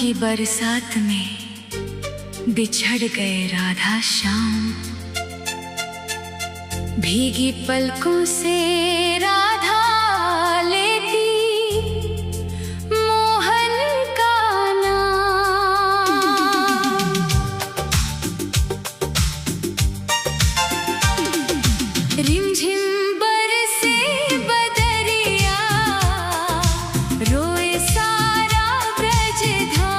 की बरसात में बिछड़ गए राधा श्याम। भीगी पलकों से राधा लेती मोहन का नाम। रिमझिम बरसे बदरिया, रोए सारा ब्रज धाम।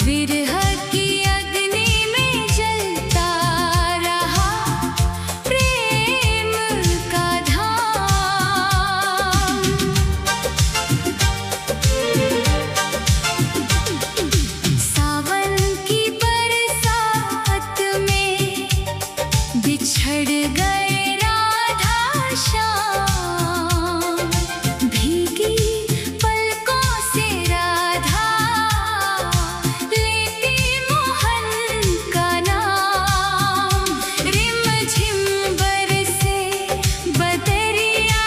विरह की अग्नि में जलता रहा प्रेम का धाम। सावन की बरसात में बिछड़ गए राधा श्याम। भीगी पलकों से राधा लेती मोहन का नाम। रिमझिम बरसे बदरिया,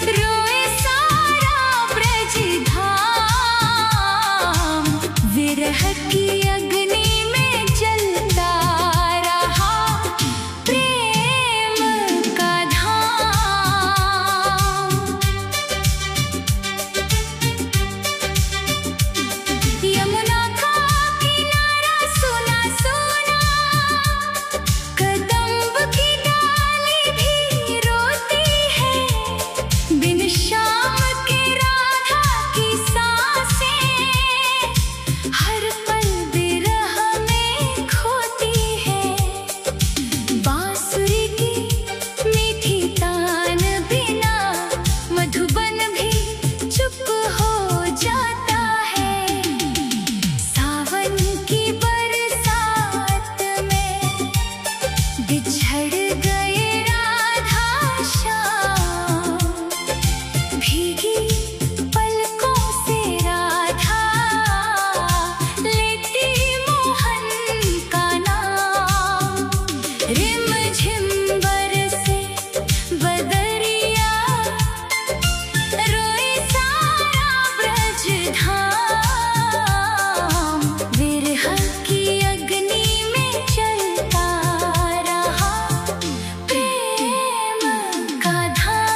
रोए सारा ब्रज धाम। विरह की अग्नि में जलता रहा प्रेम का धाम। यमुना का किनारा सुना सुना, कदम्ब की डाली भी रोती है। बिन श्याम के राधा की सांसें हर पल विरह में खोती है। बांसुरी की मीठी तान बिना मधुबन भी चुप हो जाता है। सावन की बरसात में बिछड़ गए राधा श्याम। भीगी पलकों से राधा लेती मोहन का नाम। रिमझिम बरसे बदरिया, रोए सारा ब्रज धाम। विरह की अग्नि में जलता रहा प्रेम का धाम।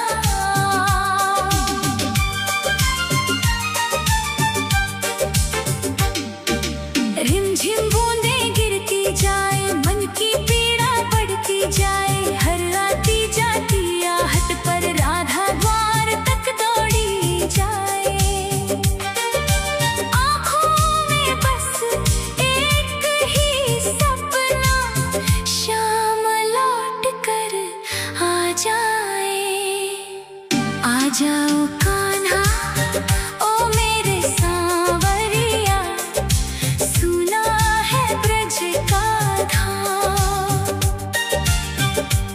रिमझिम बूंदें गिरती जाए, मन की पीड़ा बढ़ती जाए। हर आती जाती आहट पर राधा द्वार तक दौड़ी जाए। आँखों में बस एक ही सपना, श्याम लौट कर आ जाए। आ जाओ कान्हा ओ मेरे सांवरिया, सुना है ब्रज का धाम।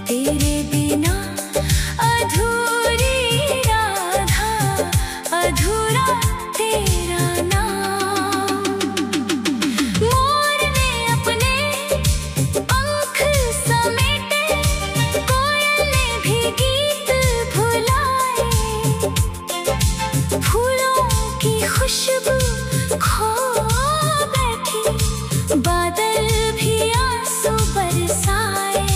तेरे बिना अधूरी राधा, अधूरा तेरा नाम। मोर ने अपने पंख समेटे, कोयल ने भी गीत भुलाए। फूलों की खुशबू खो बैठी, बादल भी आंसू बरसाए।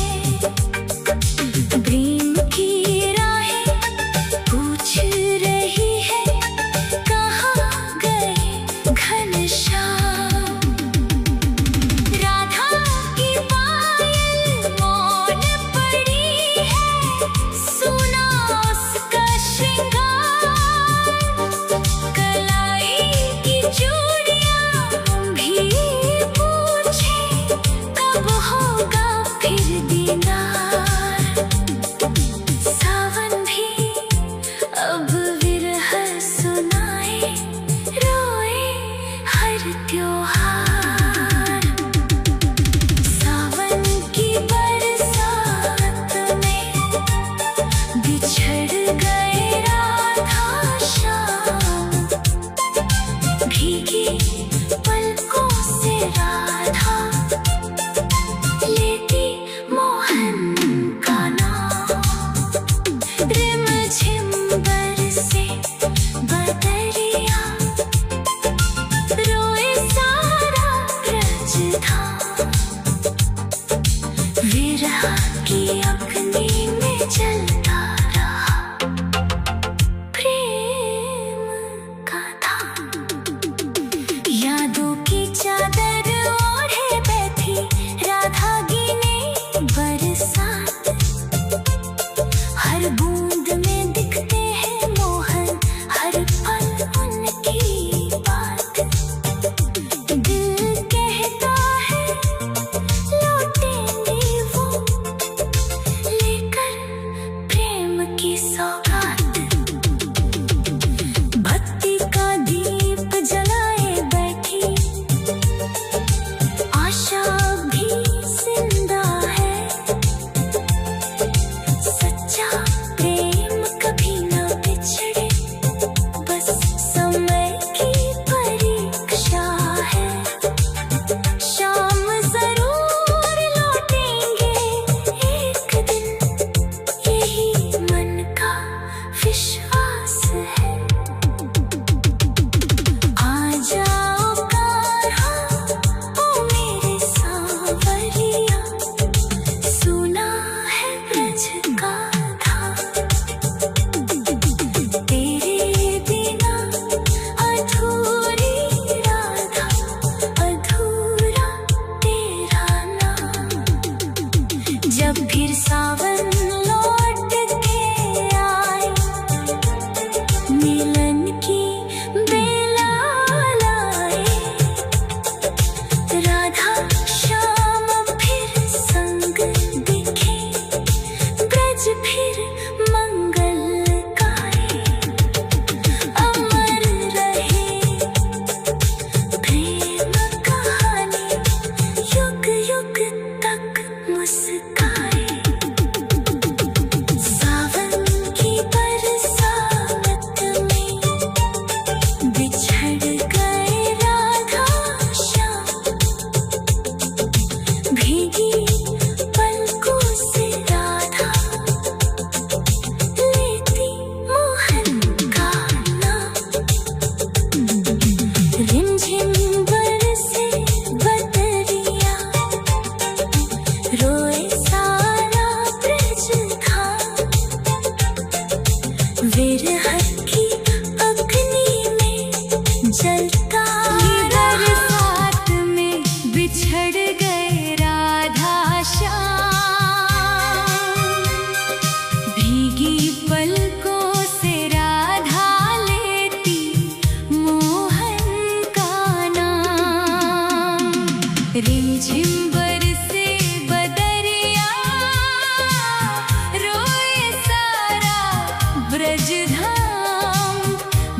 प्रेम की राहें पूछ रही है, कहाँ गए घनश्याम। राधा की पायल मौन पड़ी है, सुना उसका श्रृंगार। कलाई की चूड़ियां भी पूछे, कब होगा फिर दीदार। सावन भी अब विरह सुनाए, रोए हर त्योहार। सावन की बरसात में बिछड़ गए राधा श्याम। भीगी पलकों से राधा लेती मोहन का नाम। रिमझिम बरसे बदरिया, रिमझिम बरसे बदरिया, रोए सारा ब्रज धाम,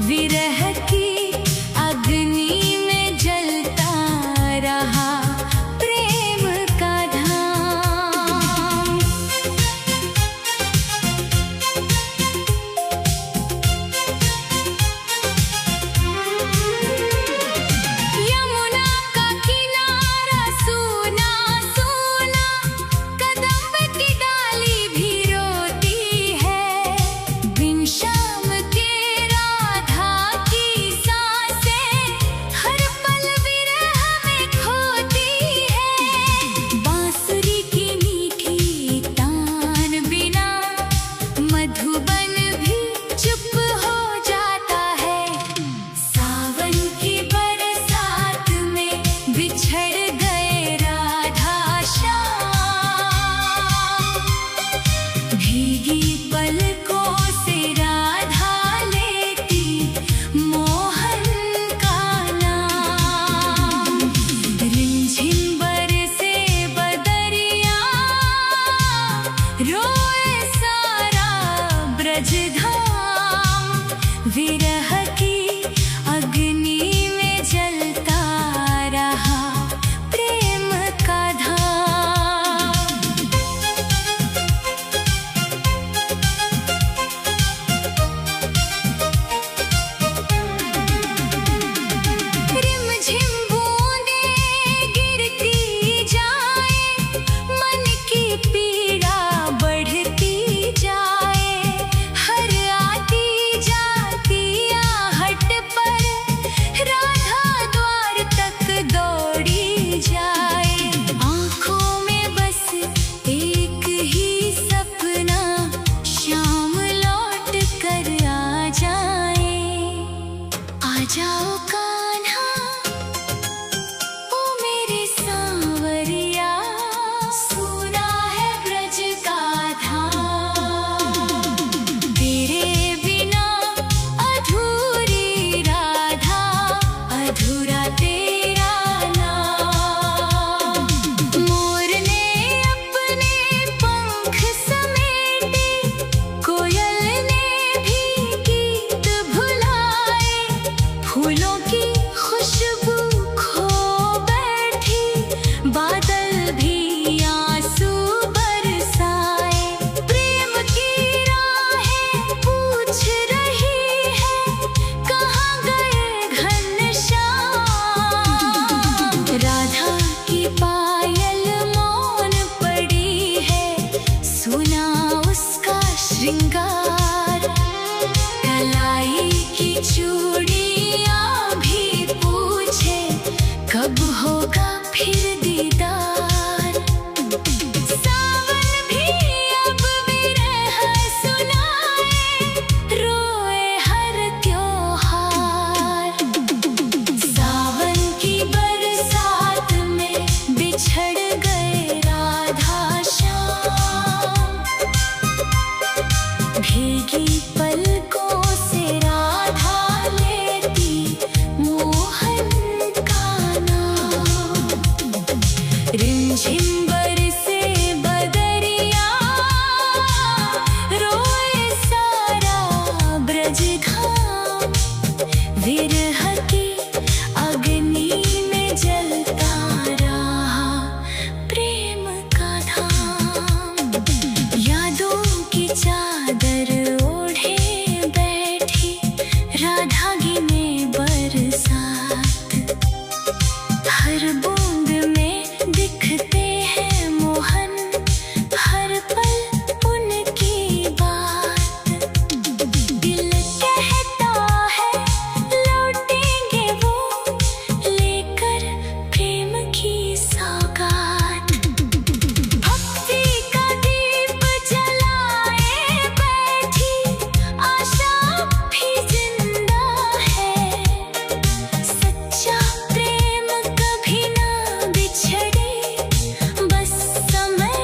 विरह की अग्नि में जलता रहा प्रेम का धाम। यमुना का किनारा सूना सूना, कदम्ब की डाली भी रोती है, बिन शाम के राधा की सांसें हर पल विरह में खोती है। बांसुरी की मीठी तान बिना मधुबन भी चुप हो जाता है। सावन की बरसात में बिछड़ गए राधा श्याम, भीगी पलकों से राधा लेती मोहन का नाम। रिमझिम बरसे बदरिया, रोए सारा ब्रज धाम, विरह की अग्नि में जलता रहा प्रेम का धाम। रिमझिम बूंदें गिरती जाए, मन की पीड़ा बढ़ती जाए, हर आती जाती आहट पर राधा द्वार तक दौड़ी जाए। आँखों में बस एक ही सपना, शाम लौट कर आ जाए। आ जाओ कान्हा ओ मेरे सांवरिया, सुना है ब्रज का धाम, तेरे बिना अधूरी राधा, अधूरा तेरा नाम। मोर ने अपने पंख समेटे, कोयल ने भी गीत भुलाए, फूलों की खुशबू खो बैठी, बादल भी आंसू बरसाए। प्रेम की राहें पूछ रही है, कहाँ गए घनश्याम। राधा की पायल मौन पड़ी है, सुना उसका श्रृंगार, कलाई की चूड़ियां भी पूछे, कब होगा फिर दीदार। सावन भी अब विरह सुनाए, रोए हर त्योहार। सावन की बरसात में बिछड़ गए राधा श्याम, भीगी पलकों से राधा लेती मोहन का नाम। रिमझिम बरसे बदरिया, रोए सारा ब्रज धाम, विरह की अग्नि में जलता रहा प्रेम का धाम। यादों की चादर ओढ़े बैठी राधा गिने बरसात, हर बूंद में दिखते हैं मोहन, हर पल उनकी बात। दिल कहता है लौटेंगे वो, लेकर प्रेम की सौगात। भक्ति का दीप जलाए बैठी, आशा भी जिंदा है, सच्चा प्रेम कभी ना बिछड़े, बस समय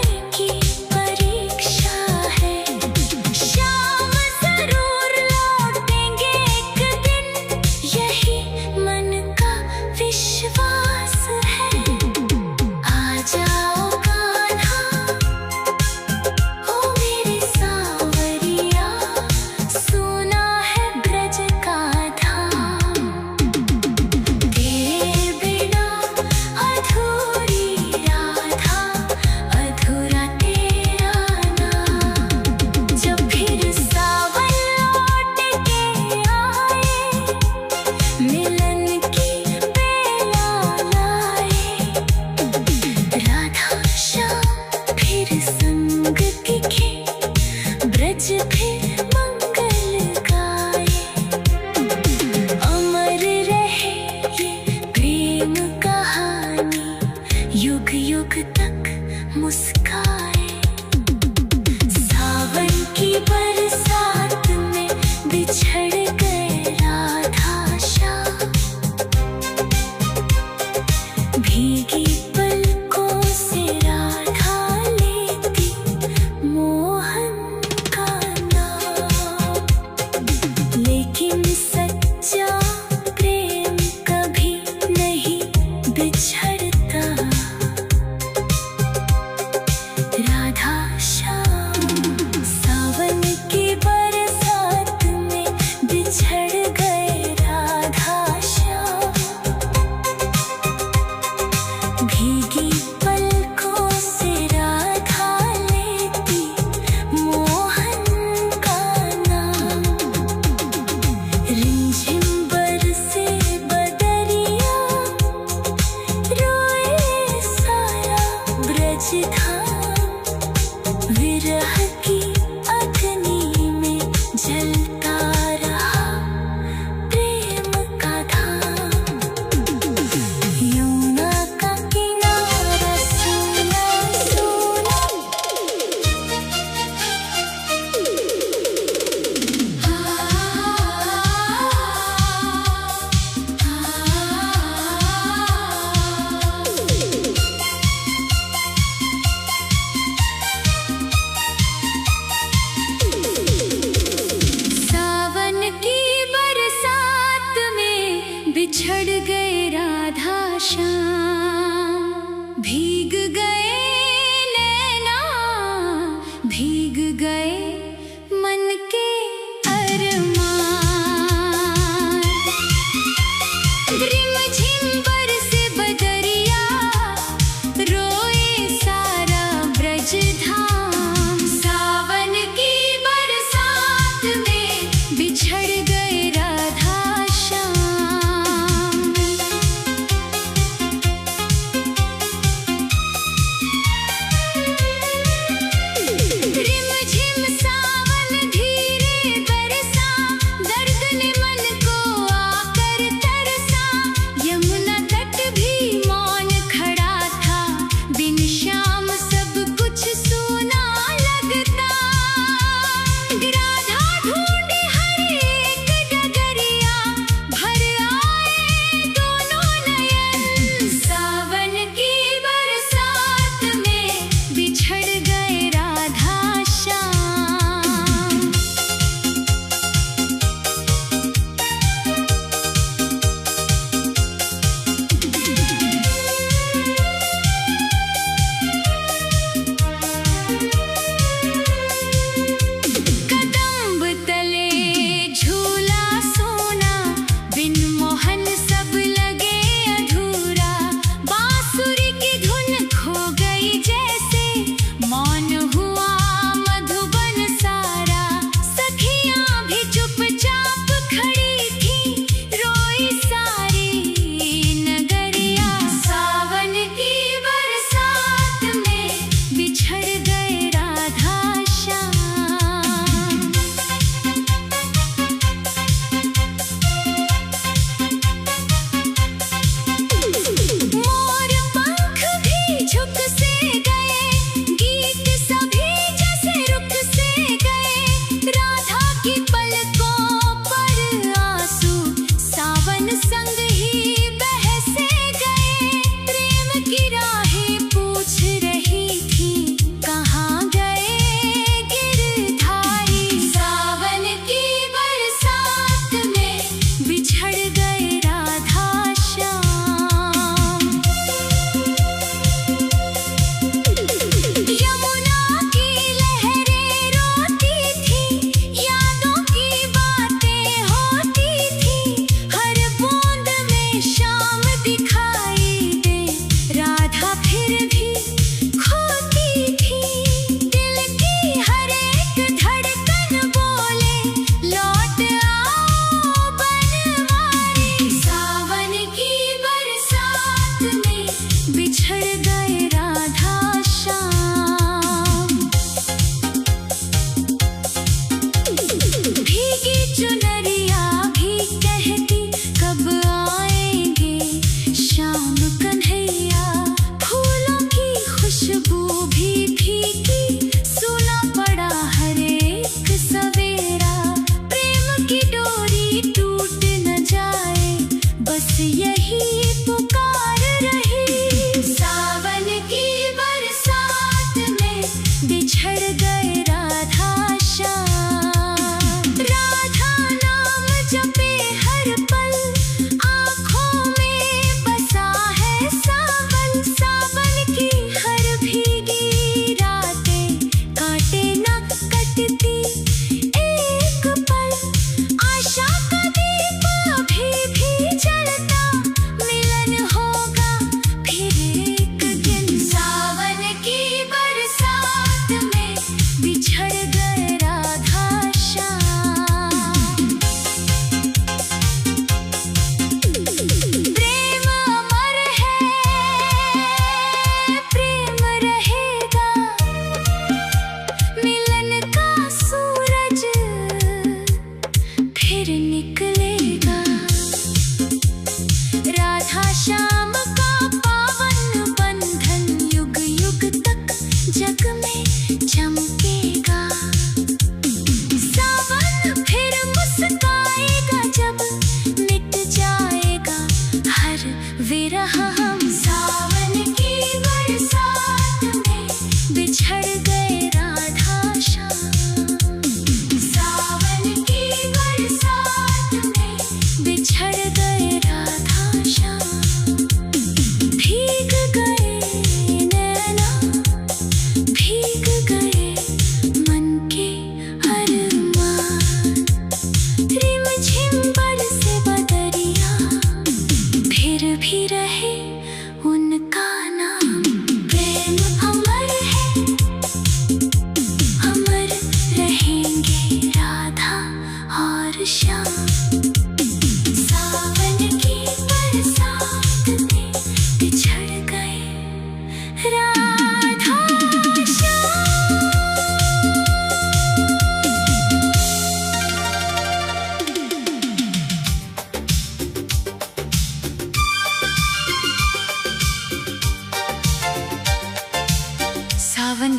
भीगी पलकों से राधा लेती मोहन का नाम, लेकिन सच्चा प्रेम कभी नहीं बिछड़ता। राधा श्याम सावन की बरसात में बिछड़ गए राधा श्याम, भीगी पलकों से राधा लेती मोहन का नाम। रिमझिम बरसे बदरिया, रोए सारा ब्रज धाम, विरह की अग्नि में जलता रहा प्रेम का धाम। यमुना का किनारा सूना सूना,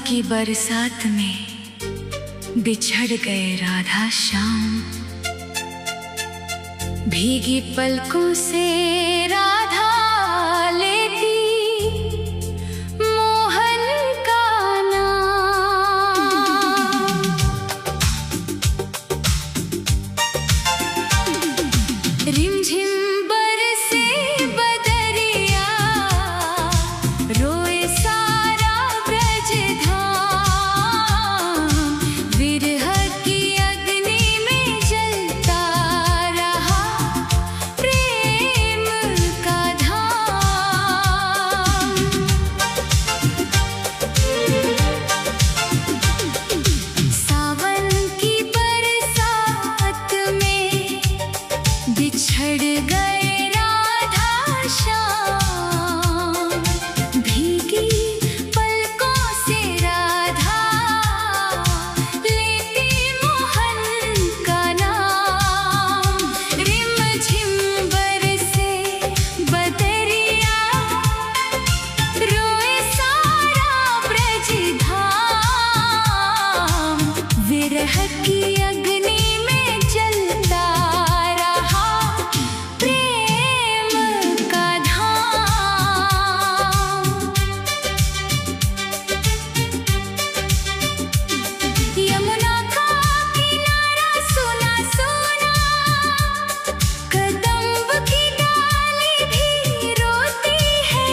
की बरसात में बिछड़ गए राधा श्याम। भीगी पलकों से राधा लेती मोहन का नाम। रिमझिम बरसे बदरिया, रोए सारा ब्रज धाम। विरह की अग्नि में जलता रहा प्रेम का धाम। सावन की बरसात में बिछड़ गए राधा श्याम। भीगी पलकों से राधा लेती मोहन का नाम। रिमझिम बरसे बदरिया, रोए सारा ब्रज धाम। विरह की अग्नि में जलता रहा प्रेम का धाम। यमुना का किनारा सुना सुना, कदम्ब की डाली भी रोती है।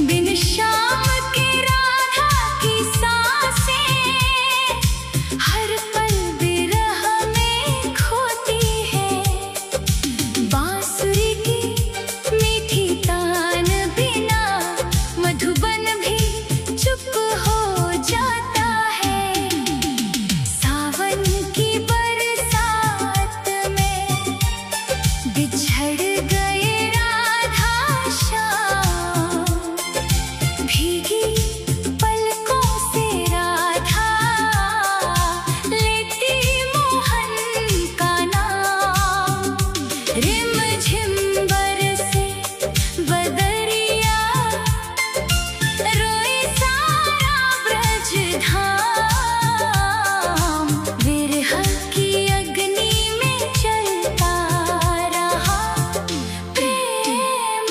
बिन श्याम के राधा की सांसें हर पल विरह में खोती है। बांसुरी की मीठी तान बिना मधुबन भी चुप हो जाता है। सावन की बरसात में बिछड़ गए राधा श्याम। भीगी पलकों से राधा लेती मोहन का नाम। रिमझिम बरसे बदरिया, रोए सारा ब्रज धाम। विरह की अग्नि में जलता रहा प्रेम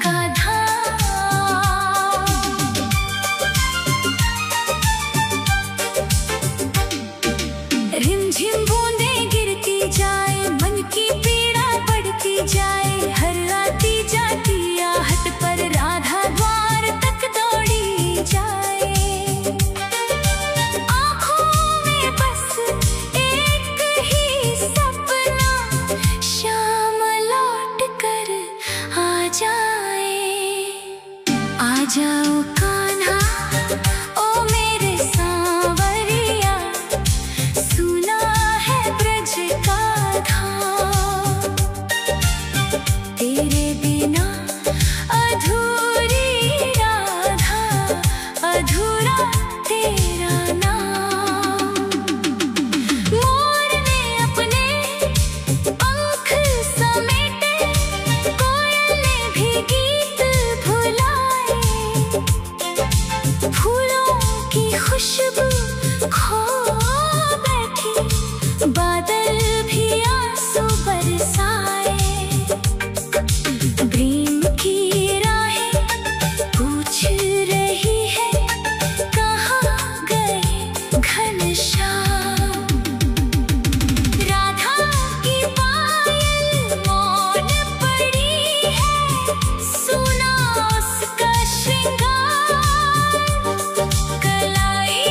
का धाम। रिमझिम बूंदें गिरती जाए, मन की पीड़ा बढ़ती जाए। हर आती जाती आहट पर राधा द्वार तक दौड़ी जाए। आँखों में बस एक ही सपना, श्याम लौट कर आ जाए। आ जाओ कान्हा ओ मेरे सांवरिया, सुना है ब्रज का धाम। तेरे बिना अधूरी राधा, अधूरा तेरा नाम। मोर ने अपने पंख समेटे, कोयल ने भी गीत भुलाए। फूलों की खुशबू खो बैठी, बादल भी आंसू बरसाए। प्रेम की राहें पूछ रही है, कहाँ गए घनश्याम। राधा की पायल मौन पड़ी है, सुना उसका श्रृंगार। कलाई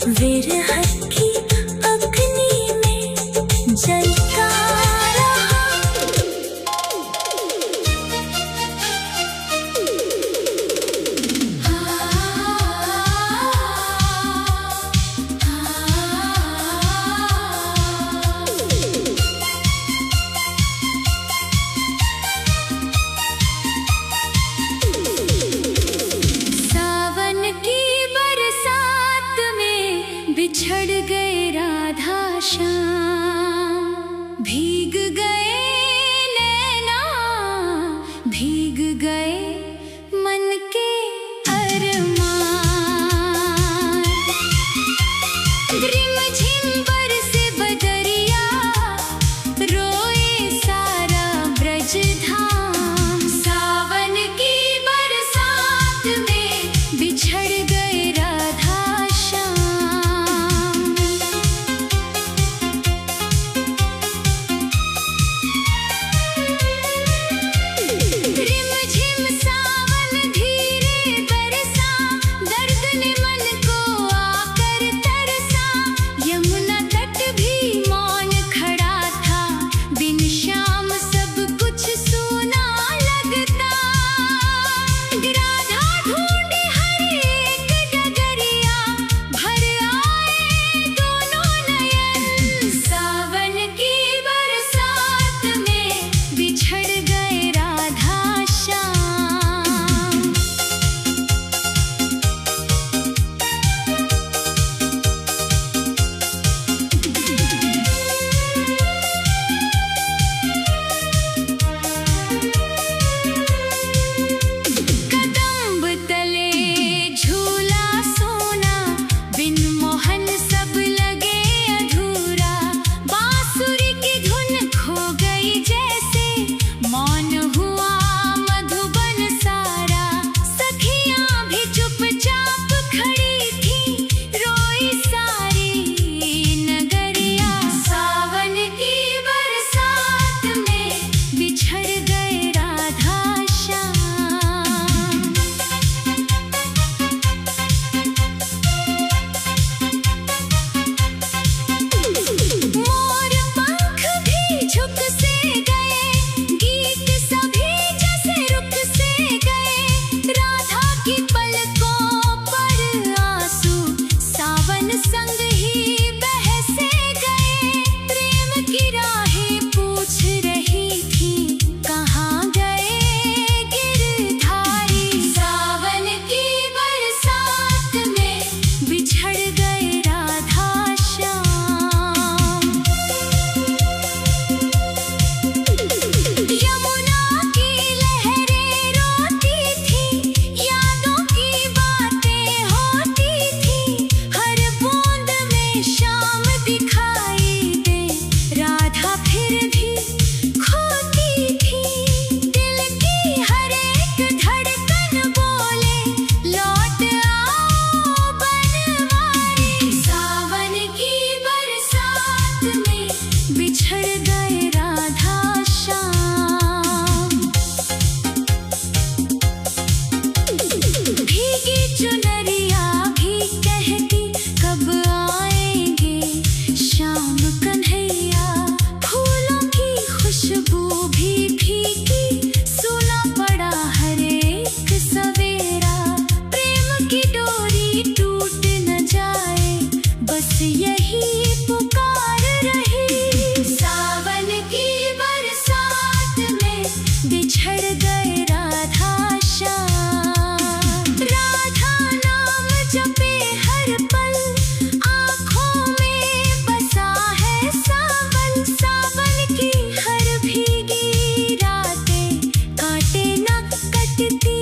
विरह की अग्नि में जलता रहा। सावन की बरसात में बिछड़ गए राधा श्याम, भीग गए नैना, भीग गए मन के अरमान। रिमझिम बरसे बदरिया, रोए सारा ब्रज धाम। सावन की बरसात में बिछड़ गए राधा श्याम। रिमझिम सावन धीरे बरसा, दर्द ने मन को आकर तरसा। यमुना तट भी मौन खड़ा था, बिन श्याम सब कुछ सूना लगता। राधा ढूंढे हर एक डगरिया, भर आए दोनों नयन। सावन की बरसात में बिछड़ गए राधा श्याम। कदम्ब तले झूला सोना, बिन मोहन सब लगे अधूरा। बांसुरी की धुन खो गई जैसे, मौन हुआ मधुबन सारा। सखियां भी चुपचाप खड़ी थी, रोई सारी नगरिया। सावन की बरसात में बिछड़ गए राधा श्याम। मोर पंख भी झुक से गए, गीत सभी जैसे रुक से गए। राधा की पलकों पर आंसू, सावन संग ही बह से गए। प्रेम की राहें पूछ रही थी, कहाँ गए गिरधारी। सावन की बरसात में बिछड़ गए राधा श्याम। यमुना की लहरें रोती थी, यादों की बातें होती थी। हर बूंद में शाम दिखाई दे, राधा फिर भी खोती थी। दिल की हर एक धड़कन बोले, लौट आओ बनवारी। सावन की बरसात में बिछड़ गए राधा श्याम। भीगी चुनरिया भी कहती, कब आएंगे श्याम कन्हैया। फूलों की खुशबू भी फीकी, सूना पड़ा हर एक सवेरा। प्रेम की डोरी टूट न जाए, बस यही पुकार रही। सावन की बरसात में बिछड़ गए राधा श्याम। राधा नाम जपे हर पल, आँखों में बसा है सावन। सावन की हर भीगी रातें, काटे न कटती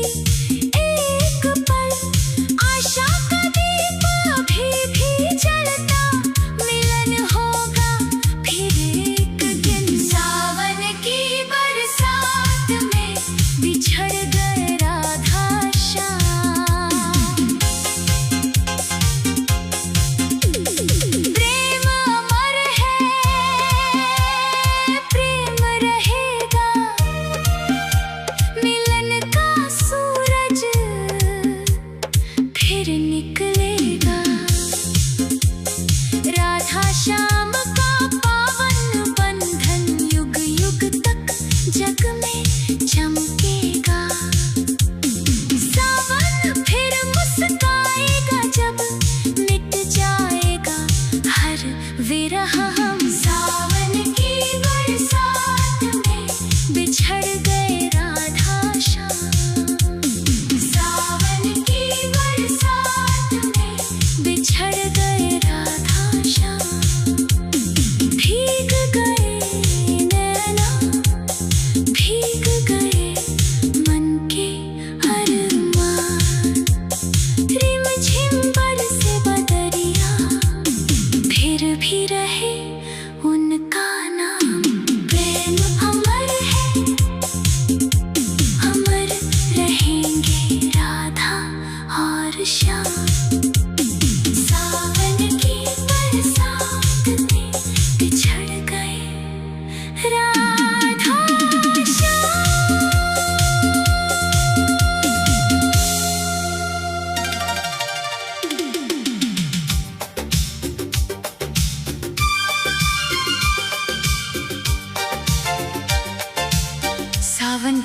एक पल। आशा का दीप अभी भी जलता,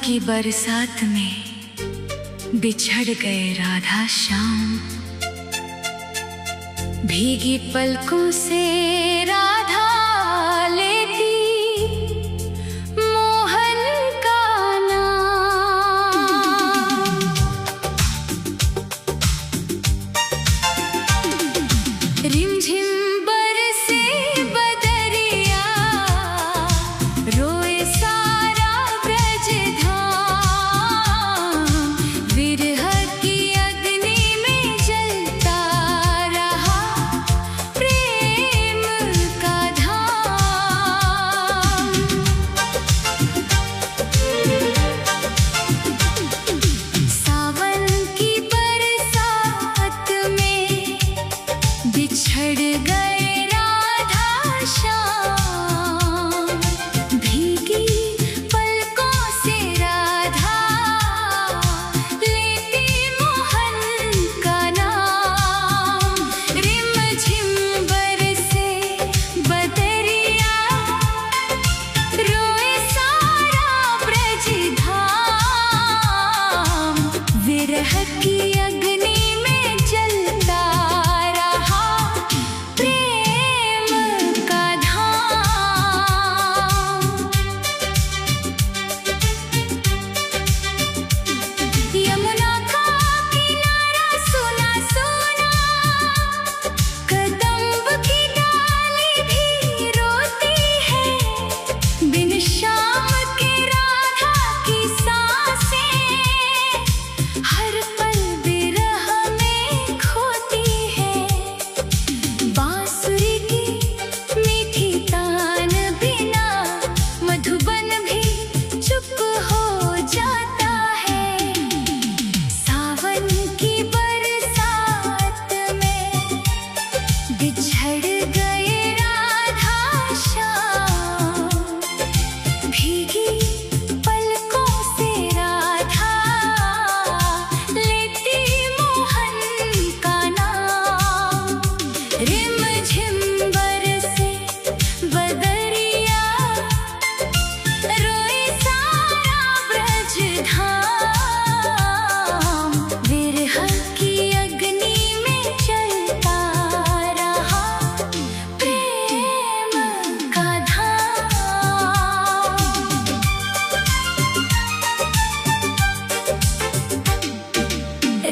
की बरसात में बिछड़ गए राधा श्याम। भीगी पलकों से राधा लेती मोहन का नाम। रिमझिम बरसे बदरिया, रोए सारा ब्रज धाम। विरह की अग्नि में जलता रहा प्रेम का धाम। सावन की बरसात में बिछड़ गए राधा श्याम। भीगी पलकों से राधा लेती मोहन का नाम। रिमझिम बरसे बदरिया, रोए सारा ब्रज धाम। विरह की अग्नि में जलता रहा प्रेम का धाम। यमुना का किनारा सुना सुना, कदम्ब की डाली भी रोती है। बिन श्याम के राधा की सांसें हर पल विरह में खोती है। बांसुरी की मीठी तान बिना मधुबन भी चुप हो जाता है। सावन की बरसात में बिछड़ गए राधा श्याम। भीगी पलकों से राधा लेती मोहन का नाम। रिमझिम बरसे बदरिया, रोए सारा ब्रज धाम। विरह की अग्नि में जलता रहा प्रेम का धाम।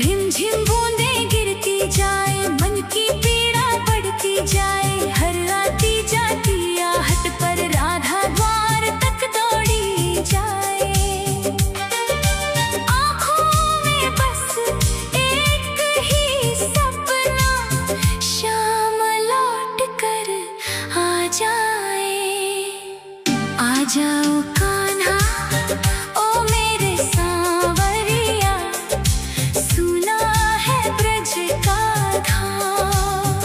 रिमझिम बूंदें गिरती जाए, मन की पीड़ा बढ़ती जाए। हर आती जाती आहट पर राधा द्वार तक दौड़ी जाए। आँखों में बस एक ही सपना, शाम लौट कर आ जाए। आ जाओ कान्हा ओ मेरे सांवरिया, सुना है ब्रज का धाम।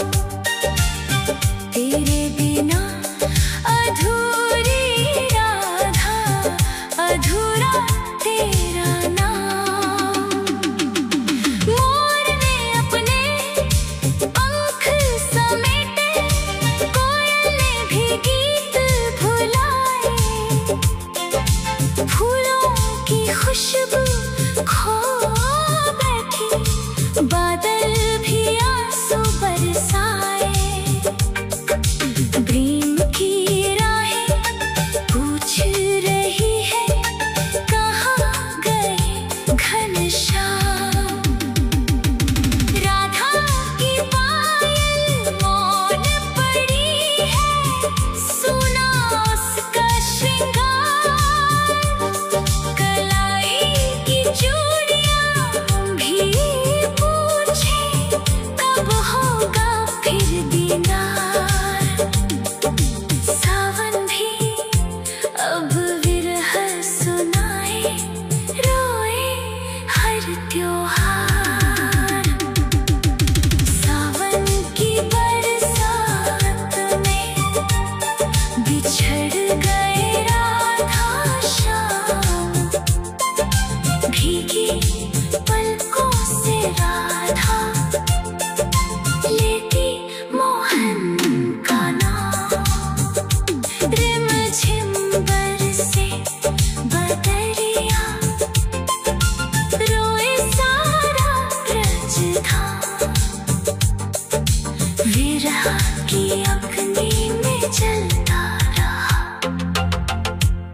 की अग्नि में जलता रहा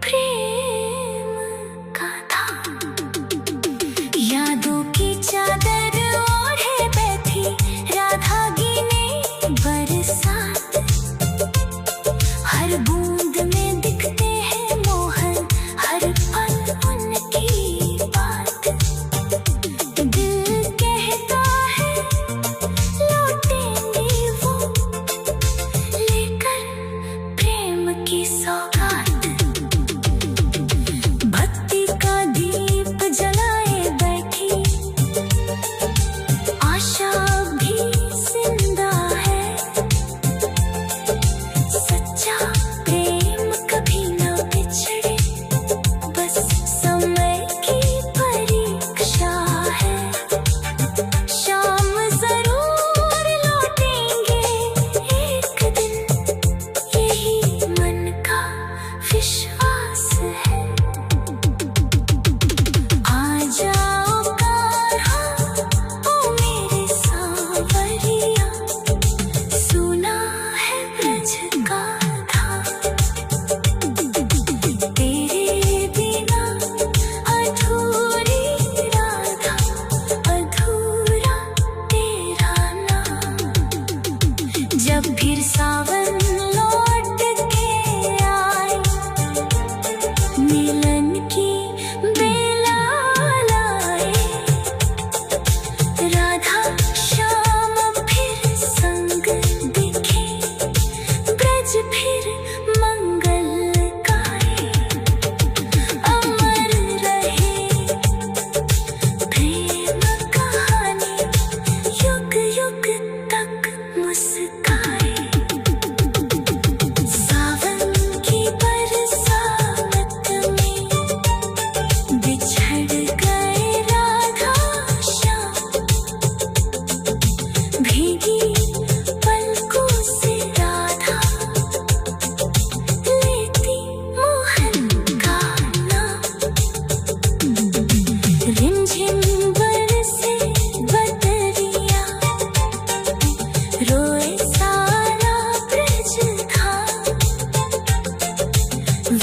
प्रेम का था। यादों की चादर ओढ़े बैठी राधा गिने बरसात। हर बूंद में दिखते हैं मोहन, हर पल उनकी बात। दिल कहता है लौटेंगे वो, लेकर प्रेम की सौगात। भक्ति का दीप जलाए बैठी आशा भी जिंदा है। सच्चा प्रेम कभी न बिछड़े, बस समय की परीक्षा है। शाम जरूर लौटेंगे एक दिन, यही मन का विश्वास है। आ जाओ कान्हा ओ मेरे सांवरिया, सुना है ब्रज का धाम। तेरे बिना अधूरी राधा, अधूरा तेरा नाम। जब फिर सावन लौट के आए, मिलन की बेला लाए। राधा श्याम फिर संग दिखे, ब्रज फिर मंगल गाए। अमर रहे प्रेम कहानी, युग युग तक मुस्काए। सावन की बरसात में बिछड़ गए राधा श्याम। भीगी पलकों से राधा लेती मोहन का नाम। रिमझिम बरसे बदरिया, रोए सारा ब्रज धाम।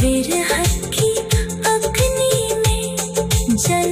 विरह की अग्नि में जल